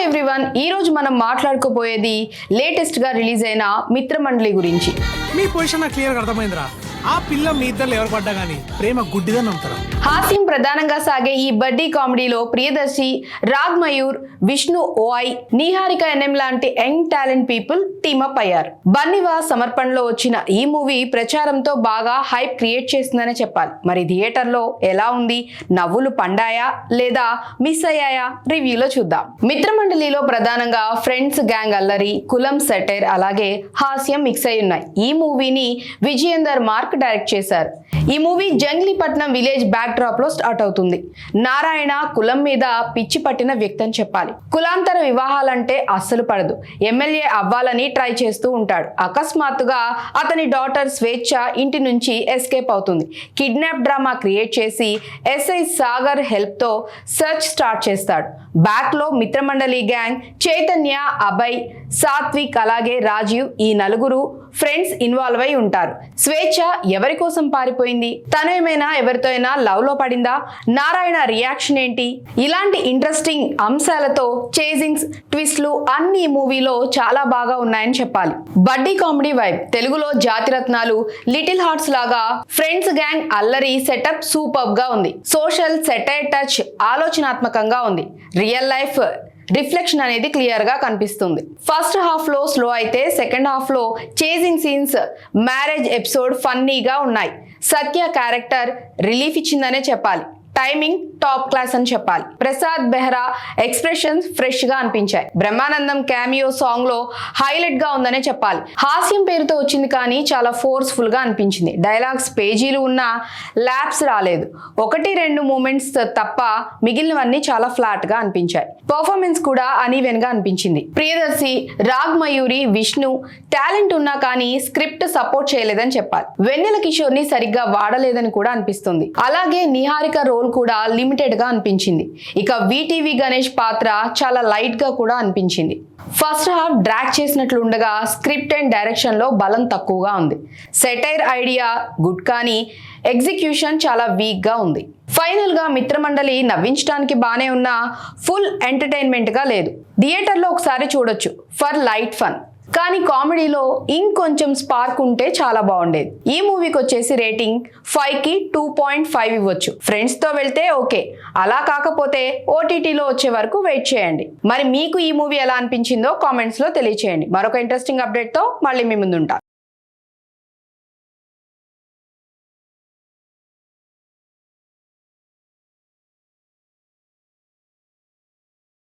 Everyone, ఈ రోజు మనం మాట్లాడుకోబోయేది లేటెస్ట్ గా రిలీజ్ అయిన మిత్రమండలి గురించి. మీ పొజిషన్ నాకు క్లియర్ అర్థమైందిరా. ఆ పిల్ల మీ ఇద్దరు ఎవరు పడ్డా గానీ ప్రేమ గుడ్డిదని నమ్ముతారా? హాస్యం ప్రధానంగా సాగే ఈ బడ్డీ కామెడీలో ప్రియదర్శి, రాగ్ మయూర్, విష్ణు ఓఐ, నిహారిక ఎన్ఎం లాంటి యంగ్ టాలెంట్ పీపుల్ టీమప్ అయ్యారు. బన్నివా సమర్పణలో వచ్చిన ఈ మూవీ ప్రచారంతో బాగా హైప్ క్రియేట్ చేస్తుందనే చెప్పాలి. మరి థియేటర్ లో ఎలా ఉంది? నవ్వులు పండాయా లేదా మిస్ అయ్యాయా? రివ్యూలో చూద్దాం. మిత్రమండలిలో ప్రధానంగా ఫ్రెండ్స్ గ్యాంగ్ అల్లరి, కులం సెటైర్, అలాగే హాస్యం మిక్స్ అయి ఉన్నాయి. ఈ మూవీని విజయేందర్ మార్క్ డైరెక్ట్ చేశారు. ఈ మూవీ జంగ్లీపట్నం విలేజ్ బ్యాక్ డ్రాప్ లో స్టార్ట్ అవుతుంది. నారాయణ కులం మీద పిచ్చి పట్టిన వ్యక్తి అని చెప్పాలి. కులాంతర వివాహాలంటే అస్సలు పడదు. ఎమ్మెల్యే అవ్వాలని ట్రై చేస్తూ ఉంటాడు. అకస్మాత్తుగా అతని డాటర్ స్వేచ్ఛ ఇంటి నుంచి ఎస్కేప్ అవుతుంది. కిడ్నాప్ డ్రామా క్రియేట్ చేసి ఎస్ఐ సాగర్ హెల్ప్ తో సర్చ్ స్టార్ట్ చేస్తాడు. బ్యాక్ లో మిత్రమండలి గ్యాంగ్ చైతన్య, అభయ్, సాత్విక్ అలాగే రాజీవ్, ఈ నలుగురు ఫ్రెండ్స్ ఇన్వాల్వ్ అయి ఉంటారు. స్వేచ్ఛ ఎవరి కోసం పారిపోయింది? తను ఏమైనా ఎవరితో అయినా లవ్ లో పడిందా? నారాయణ రియాక్షన్ ఏంటి? ఇలాంటి ఇంట్రెస్టింగ్ అంశాలతో చేజింగ్స్, ట్విస్ట్లు అన్ని మూవీలో చాలా బాగా ఉన్నాయని చెప్పాలి. బడ్డీ కామెడీ వైబ్, తెలుగులో జాతిరత్నాలు, లిటిల్ హార్ట్స్ లాగా ఫ్రెండ్స్ గ్యాంగ్ అల్లరి సెటప్ సూపర్ గా ఉంది. సోషల్ సెటైర్ టచ్ ఆలోచనాత్మకంగా ఉంది. రియల్ లైఫ్ రిఫ్లెక్షన్ అనేది క్లియర్ గా కనిపిస్తుంది. ఫస్ట్ హాఫ్ లో స్లో అయితే సెకండ్ హాఫ్ లో చేజింగ్ సీన్స్, మ్యారేజ్ ఎపిసోడ్ ఫన్నీగా ఉన్నాయి. సత్య క్యారెక్టర్ రిలీఫ్ ఇచ్చిందనే చెప్పాలి. టైమింగ్ టాప్ క్లాస్ అని చెప్పాలి. ప్రసాద్ బెహ్రా ఎక్స్ప్రెషన్స్ ఫ్రెష్ గా అనిపించాయి. బ్రహ్మానందం క్యామియో సాంగ్ లో హైలైట్ గా ఉందనే చెప్పాలి. హాస్యం పేరుతో వచ్చింది కానీ చాలా ఫోర్స్ఫుల్ గా అనిపించింది. డైలాగ్స్ పేజీలు ఉన్న ల్యాప్స్ రాలేదు. 1-2 మూమెంట్స్ తప్ప మిగిలినవన్నీ చాలా ఫ్లాట్ గా అనిపించాయి. పర్ఫార్మెన్స్ కూడా అనీవెన్ గా అనిపించింది. ప్రియదర్శి, రాగ్ మయూరి, విష్ణు టాలెంట్ ఉన్నా కానీ స్క్రిప్ట్ సపోర్ట్ చేయలేదని చెప్పాలి. వెన్నెల కిషోర్ ని సరిగ్గా వాడలేదని కూడా అనిపిస్తుంది. అలాగే నిహారిక రోల్ కూడా లిమిటెడ్ గా అనిపించింది. ఇక విటివి గణేష్ పాత్ర చాలా లైట్ గా కూడా అనిపించింది. ఫస్ట్ హాఫ్ డ్రాగ్ చేసినట్లు ఉండగా స్క్రిప్ట్ అండ్ డైరెక్షన్ లో బలం తక్కువగా ఉంది. సెటైర్ ఐడియా గుడ్ కానీ ఎగ్జిక్యూషన్ చాలా వీక్ గా ఉంది. ఫైనల్ గా మిత్రమండలి నవ్వించడానికి బానే ఉన్నా ఫుల్ ఎంటర్టైన్మెంట్ గా లేదు. థియేటర్ లో ఒకసారి చూడొచ్చు ఫర్ లైట్ ఫన్. కానీ కామెడీలో ఇంకొంచెం స్పార్క్ ఉంటే చాలా బాగుండేది. ఈ మూవీకి వచ్చేసి రేటింగ్ 5కి 2.5 ఇవ్వచ్చు. ఫ్రెండ్స్ తో వెళ్తే ఓకే, అలా కాకపోతే ఓటీటీలో వచ్చే వరకు వెయిట్ చేయండి. మరి మీకు ఈ మూవీ ఎలా అనిపించిందో కామెంట్స్ లో తెలియచేయండి. మరొక ఇంట్రెస్టింగ్ అప్డేట్ తో మళ్ళీ మీ ముందుంటా.